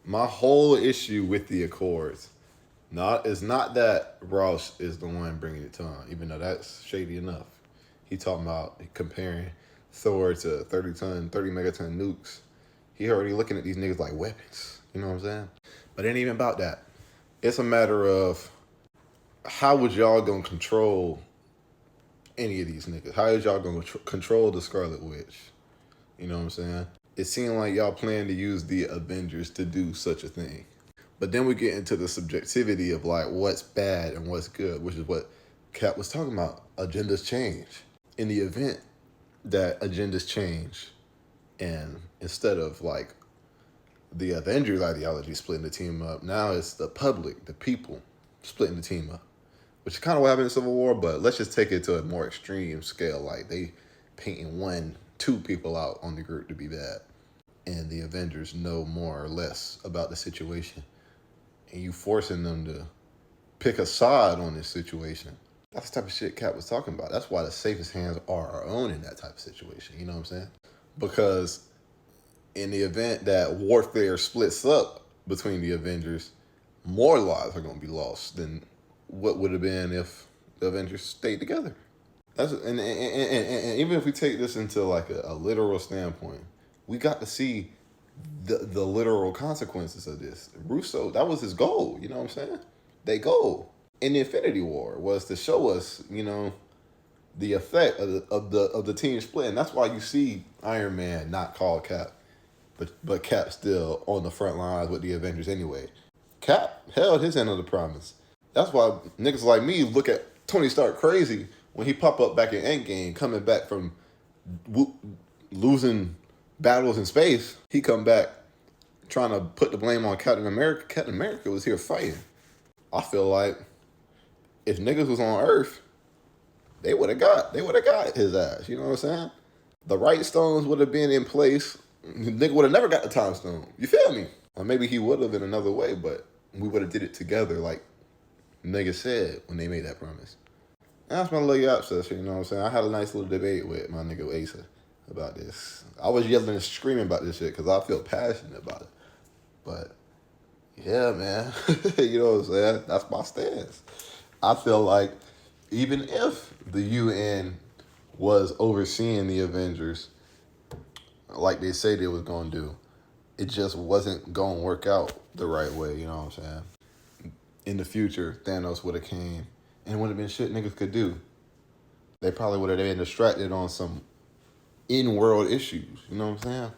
My whole issue with the Accords, is not that Ross is the one bringing it to him, even though that's shady enough. He talking about comparing Thor to 30 megaton nukes. He already looking at these niggas like weapons. You know what I'm saying? But it ain't even about that. It's a matter of how would y'all gonna control any of these niggas? How is y'all gonna control the Scarlet Witch? You know what I'm saying? It seemed like y'all plan to use the Avengers to do such a thing. But then we get into the subjectivity of like what's bad and what's good, which is what Cap was talking about. Agendas change. In the event that agendas change, and instead of like the Avengers ideology splitting the team up, now it's the public, the people, splitting the team up. Which is kind of what happened in Civil War, but let's just take it to a more extreme scale. Like they painting two people out on the group to be bad. And the Avengers know more or less about the situation. And you forcing them to pick a side on this situation. That's the type of shit Cap was talking about. That's why the safest hands are our own in that type of situation. You know what I'm saying? Because in the event that warfare splits up between the Avengers, more lives are going to be lost than what would have been if the Avengers stayed together. And even if we take this into like a literal standpoint, we got to see the literal consequences of this. Russo, that was his goal. You know what I'm saying? Their goal in the Infinity War was to show us, the effect of the team split, and that's why you see Iron Man not call Cap, but Cap still on the front lines with the Avengers anyway. Cap held his end of the promise. That's why niggas like me look at Tony Stark crazy when he pop up back in Endgame, coming back from losing battles in space. He come back trying to put the blame on Captain America. Captain America was here fighting. I feel like if niggas was on Earth, they would have got his ass. You know what I'm saying? The right stones would have been in place. Nigga would have never got the time stone. You feel me? Or maybe he would have in another way, but we would have did it together like niggas said when they made that promise. And that's my little yacht session, you know what I'm saying? I had a nice little debate with my nigga Asa about this. I was yelling and screaming about this shit because I feel passionate about it. But yeah, man, you know what I'm saying? That's my stance. I feel like even if the UN was overseeing the Avengers like they say they was going to do, it just wasn't going to work out the right way, you know what I'm saying? In the future, Thanos would have came and it would have been shit niggas could do. They probably would have been distracted on some in-world issues, you know what I'm saying?